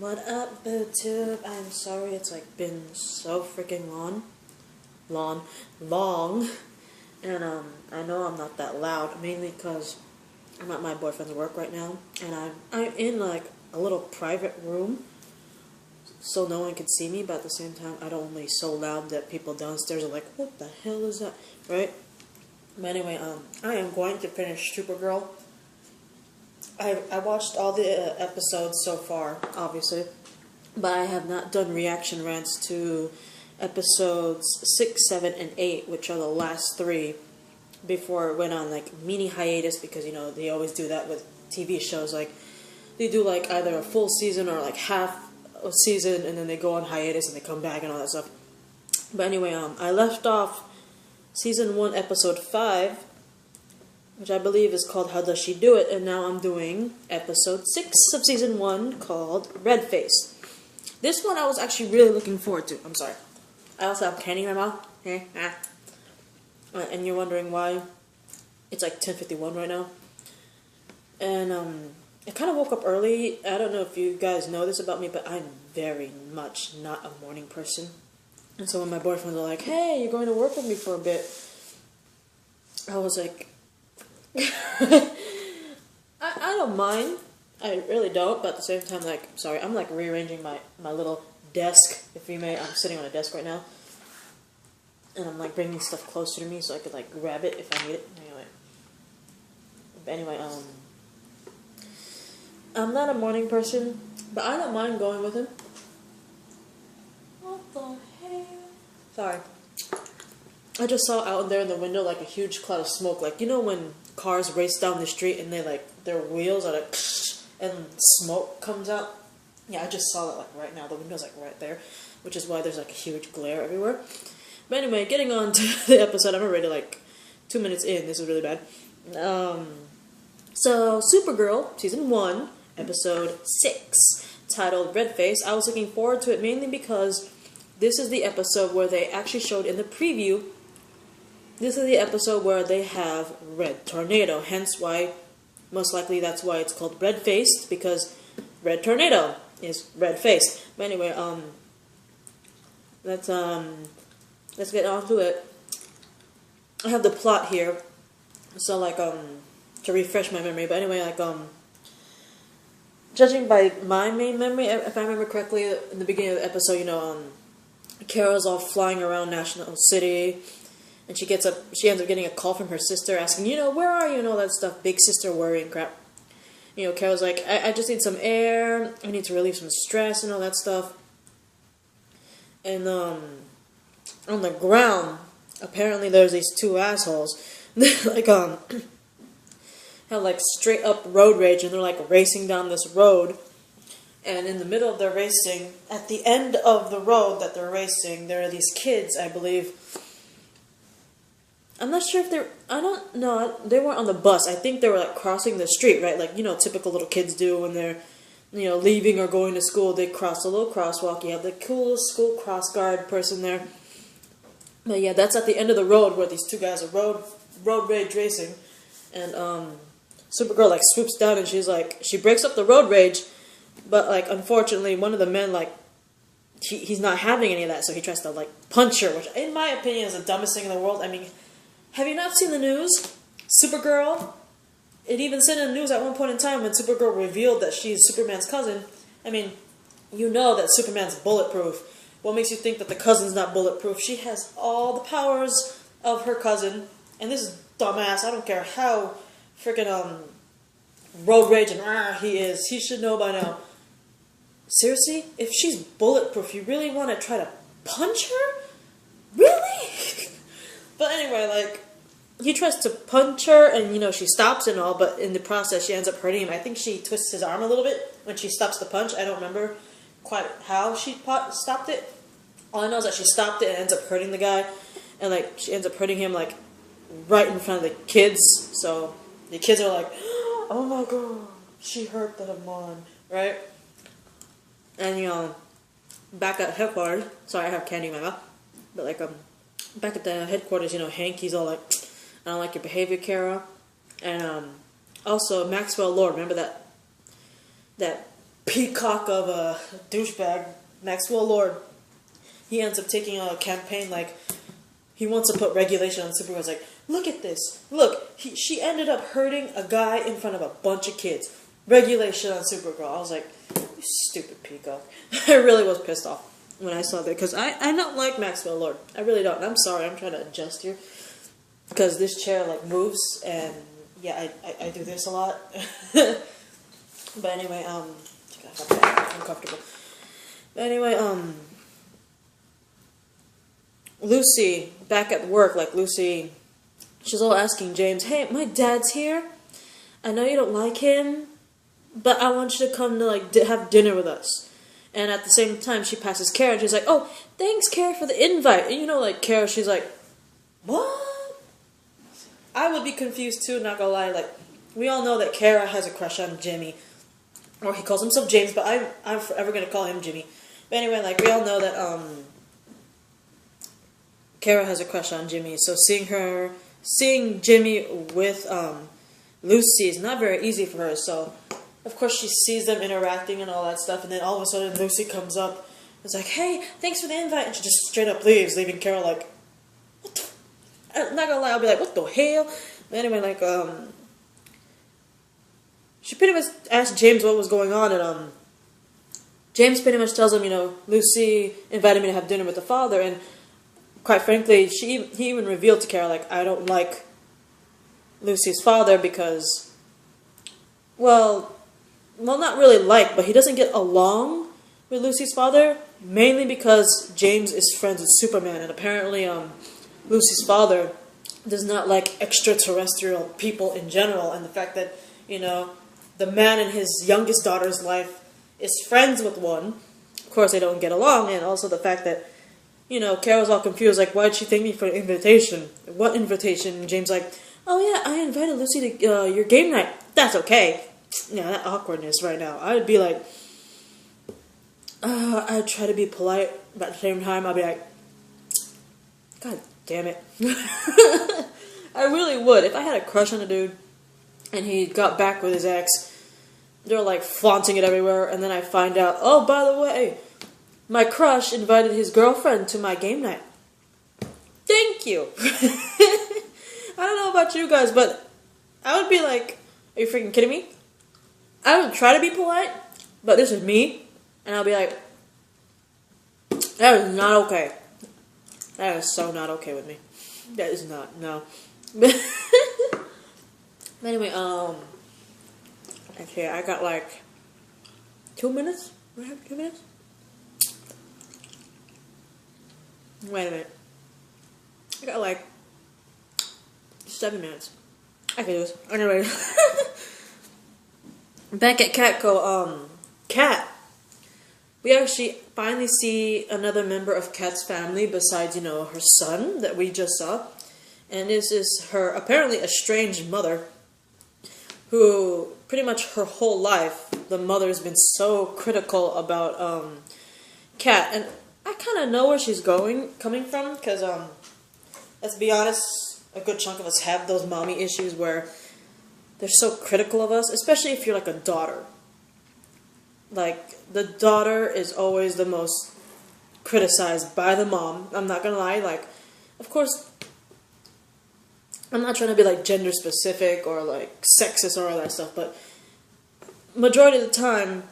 What up, BooTube? I'm sorry it's like been so freaking long, and I know I'm not that loud, mainly because I'm at my boyfriend's work right now, and I'm in like a little private room, so no one can see me, but at the same time I don't want to be so loud that people downstairs are like, what the hell is that, right? But anyway, I am going to finish Supergirl. I watched all the episodes so far, obviously, but I have not done reaction rants to episodes 6, 7, and 8, which are the last three, before it went on like mini hiatus, because you know they always do that with TV shows. Like they do like either a full season or like half a season, and then they go on hiatus and they come back and all that stuff. But anyway, I left off season 1, episode 5. Which I believe is called How Does She Do It? And now I'm doing episode 6 of season 1 called Red Face. This one I was actually really looking forward to. I'm sorry. I also have candy in my mouth. And you're wondering why it's like 10:51 right now. And I kind of woke up early. I don't know if you guys know this about me, but I'm very much not a morning person. And so when my boyfriends were like, hey, you're going to work with me for a bit, I was like, I don't mind. I really don't, but at the same time, like, sorry, I'm like rearranging my little desk, if you may. I'm sitting on a desk right now, and I'm like bringing stuff closer to me so I could like grab it if I need it. Anyway, I'm not a morning person, but I don't mind going with him. What the hell? Sorry. I just saw out there in the window like a huge cloud of smoke, like, you know when cars race down the street and they like, their wheels are like, and smoke comes out? Yeah, I just saw that like right now. The window's like right there, which is why there's like a huge glare everywhere. But anyway, getting on to the episode, I'm already like 2 minutes in. This is really bad. So Supergirl, season 1, episode 6, titled Red Face. I was looking forward to it mainly because this is the episode where they actually showed in the preview. This is the episode where they have Red Tornado, hence why, most likely that's why it's called Red Faced, because Red Tornado is red face. But anyway, let's get on to it. I have the plot here, so like to refresh my memory. But anyway, like judging by my main memory, if I remember correctly, in the beginning of the episode, you know, Kara's all flying around National City. And she ends up getting a call from her sister asking, you know, where are you and all that stuff. Big sister worry and crap. You know, Carol's like, I just need some air. I need to relieve some stress and all that stuff. And on the ground, apparently there's these two assholes. Like have like straight up road rage, and they're like racing down this road. And in the middle of their racing, at the end of the road that they're racing, there are these kids, I believe. I'm not sure if I don't know, they weren't on the bus. I think they were like crossing the street, right? Like, you know, typical little kids do when they're, you know, leaving or going to school. They cross a little crosswalk. You have the coolest school cross guard person there. But yeah, that's at the end of the road where these two guys are road rage racing. And Supergirl like swoops down and she's like, she breaks up the road rage, but like unfortunately one of the men like, he's not having any of that, so he tries to like punch her, which in my opinion is the dumbest thing in the world. I mean, have you not seen the news? Supergirl? It even said in the news at one point in time when Supergirl revealed that she's Superman's cousin. I mean, you know that Superman's bulletproof. What makes you think that the cousin's not bulletproof? She has all the powers of her cousin. And this is dumbass. I don't care how freaking road rage and he is. He should know by now. Seriously? If she's bulletproof, you really want to try to punch her? Really? But anyway, like, he tries to punch her, and, you know, she stops and all, but in the process, she ends up hurting him. I think she twists his arm a little bit when she stops the punch. I don't remember quite how she stopped it. All I know is that she stopped it and ends up hurting the guy, and, like, she ends up hurting him, like, right in front of the kids. So the kids are like, oh my god, she hurt them on, right? And, you know, back at headquarters, sorry, I have candy in my mouth, but, like, back at the headquarters, you know, Hank, he's all like, I don't like your behavior, Kara. And also Maxwell Lord, remember that peacock of a douchebag, Maxwell Lord, he ends up taking a campaign like he wants to put regulation on Supergirl. It's like, look at this. Look, she ended up hurting a guy in front of a bunch of kids. Regulation on Supergirl. I was like, you stupid peacock. I really was pissed off when I saw that because I don't like Maxwell Lord. I really don't. I'm sorry. I'm trying to adjust here because this chair like moves and yeah, I do this a lot. But anyway, I'm uncomfortable. But anyway, Lucy, back at work, like Lucy, she's all asking James, hey, my dad's here. I know you don't like him, but I want you to come to like have dinner with us. And at the same time, she passes Kara, and she's like, oh, thanks, Kara, for the invite. And you know, like, Kara, she's like, what? I would be confused too, not gonna lie. Like, we all know that Kara has a crush on Jimmy. Or he calls himself James, but I'm forever gonna call him Jimmy. But anyway, like, we all know that, Kara has a crush on Jimmy, so seeing Jimmy with Lucy is not very easy for her, so of course she sees them interacting and all that stuff, and then all of a sudden Lucy comes up, it's like, hey, thanks for the invite, and she just straight up leaves, leaving Kara like, what the I'm not gonna lie, I'll be like, what the hell? But anyway, like, she pretty much asked James what was going on, and James pretty much tells him, you know, Lucy invited me to have dinner with the father, and quite frankly, he even revealed to Kara, like, I don't like Lucy's father because, well, not really like, but he doesn't get along with Lucy's father, mainly because James is friends with Superman, and apparently, Lucy's father does not like extraterrestrial people in general, and the fact that, you know, the man in his youngest daughter's life is friends with one, of course they don't get along, and also the fact that, you know, Carol's all confused, like, why'd she thank me for an invitation? What invitation? And James like, oh yeah, I invited Lucy to your game night. That's okay. Yeah, that awkwardness right now. I would be like, I'd try to be polite, but at the same time, I'd be like, God damn it. I really would. If I had a crush on a dude, and he got back with his ex, they're like flaunting it everywhere, and then I find out, oh, by the way, my crush invited his girlfriend to my game night. Thank you. I don't know about you guys, but I would be like, are you freaking kidding me? I would try to be polite, but this is me, and I'll be like, that is not okay. That is so not okay with me. That is not, no. But anyway, okay, I got like 2 minutes? Do I have 2 minutes? Wait a minute. I got like 7 minutes. I can do this. Anyway. Back at Catco, Cat. We actually finally see another member of Cat's family besides, you know, her son that we just saw. And this is her apparently estranged mother, who pretty much her whole life, the mother's been so critical about Cat. And I kind of know where she's coming from, because let's be honest, a good chunk of us have those mommy issues where they're so critical of us, especially if you're like a daughter. Like, the daughter is always the most criticized by the mom. I'm not gonna lie, like, of course, I'm not trying to be like gender specific or like sexist or all that stuff, but majority of the time,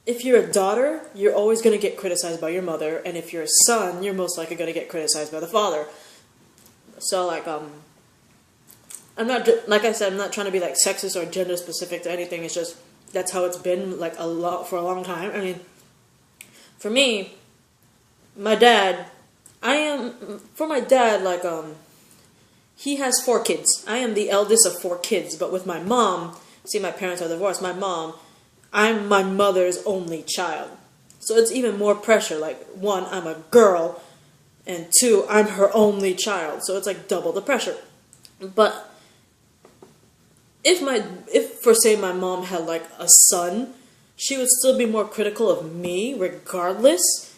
if you're a daughter, you're always going to get criticized by your mother, and if you're a son, you're most likely going to get criticized by the father. So, like, I'm not, like I said, I'm not trying to be, like, sexist or gender specific to anything, it's just, that's how it's been, like, for a long time. I mean, for me, my dad, like, he has 4 kids. I am the eldest of 4 kids, but with my mom, see, my parents are divorced, my mom, I'm my mother's only child. So it's even more pressure. Like, 1, I'm a girl, and 2, I'm her only child. So it's like double the pressure. But if for say my mom had like a son, she would still be more critical of me regardless.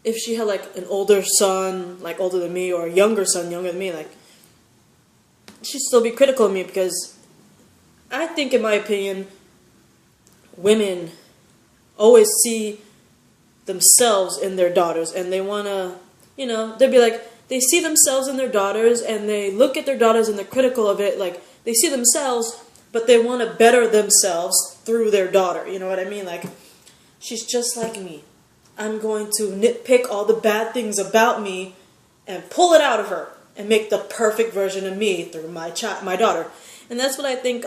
If she had like an older son, like older than me, or a younger son, younger than me, like, she'd still be critical of me, because I think, in my opinion, women always see themselves in their daughters, and they want to, you know, they'd be like, they see themselves in their daughters, and they look at their daughters and they're critical of it. Like, they see themselves, but they want to better themselves through their daughter. You know what I mean? Like, she's just like me. I'm going to nitpick all the bad things about me and pull it out of her and make the perfect version of me through my daughter. And that's what I think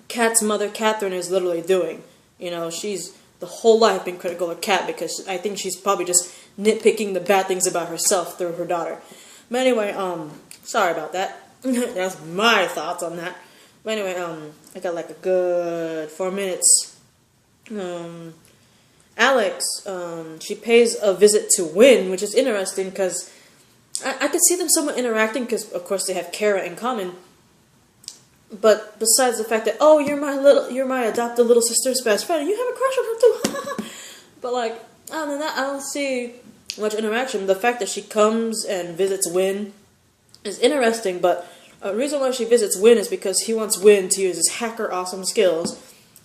Kat's mother, Catherine, is literally doing. You know, she's the whole life been critical of Kat because I think she's probably just nitpicking the bad things about herself through her daughter. But anyway, sorry about that. That's my thoughts on that. But anyway, I got like a good 4 minutes. Alex, she pays a visit to Wynn, which is interesting because I could see them somewhat interacting because, of course, they have Kara in common. But besides the fact that, oh, you're my adopted little sister's best friend, and you have a crush on her too. But like, other than that, I don't see much interaction. The fact that she comes and visits Wynn is interesting, but the reason why she visits Wynn is because he wants Wynn to use his hacker awesome skills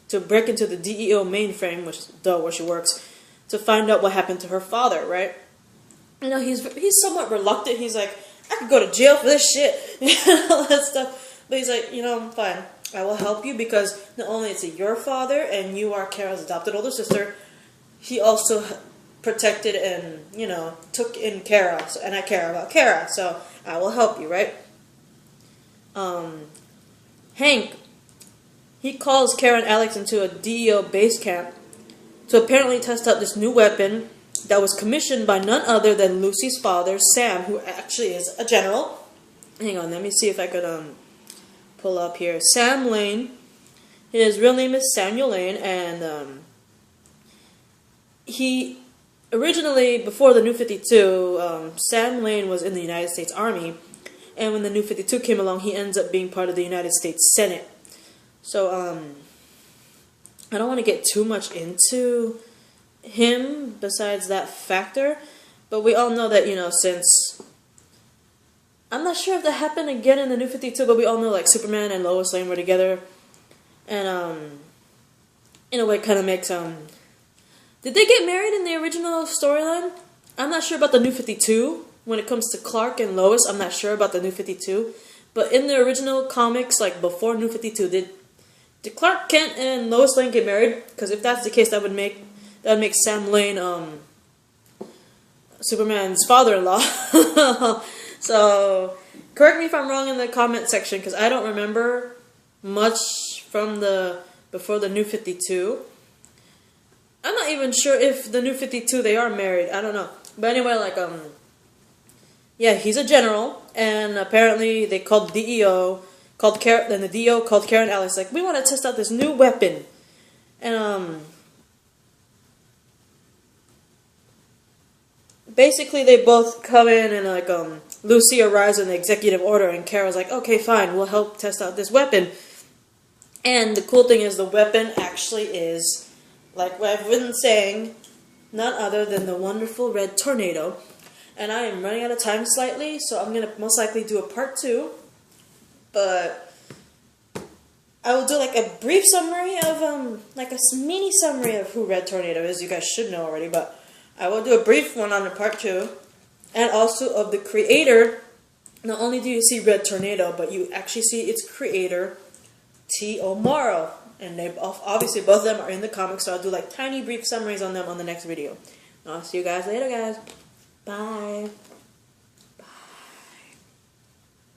to break into the DEO mainframe, which is where she works, to find out what happened to her father, right? You know, he's somewhat reluctant. He's like, I could go to jail for this shit, all that stuff. But he's like, you know, fine, I will help you because not only is it your father and you are Kara's adopted older sister, he also protected and, you know, took in Kara, and I care about Kara, so I will help you, right? Hank, he calls Kara and Alex into a DEO base camp to apparently test out this new weapon that was commissioned by none other than Lucy's father, Sam, who actually is a general. Hang on, let me see if I could pull up here. Sam Lane. His real name is Samuel Lane, and he originally, before the New 52, Sam Lane was in the United States Army, and when the New 52 came along, he ends up being part of the United States Senate. So, I don't want to get too much into him besides that factor, but we all know that, you know, since I'm not sure if that happened again in the New 52, but we all know like Superman and Lois Lane were together, and in a way kind of makes did they get married in the original storyline? I'm not sure about the New 52 when it comes to Clark and Lois. I'm not sure about the New 52, but in the original comics, like before New 52, did Clark Kent and Lois Lane get married? Because if that's the case, that would make Sam Lane Superman's father-in-law. So correct me if I'm wrong in the comment section, because I don't remember much from before the New 52. I'm not even sure if the New 52 they are married. I don't know. But anyway, like yeah, he's a general, and apparently they called the DEO. Then the DEO called Kara and Alex, like, we want to test out this new weapon. And, basically they both come in and, like, Lucy arrives in the executive order, and Kara's like, okay, fine, we'll help test out this weapon. And the cool thing is the weapon actually is, like what I've been saying, none other than the wonderful red tornado. And I am running out of time slightly, so I'm going to most likely do a part 2. But I will do like a brief summary of, like a mini summary of who Red Tornado is. You guys should know already, but I will do a brief one on the part 2. And also of the creator. Not only do you see Red Tornado, but you actually see its creator, T.O. Morrow. And they obviously both of them are in the comics, so I'll do like tiny brief summaries on them on the next video. I'll see you guys later, guys. Bye.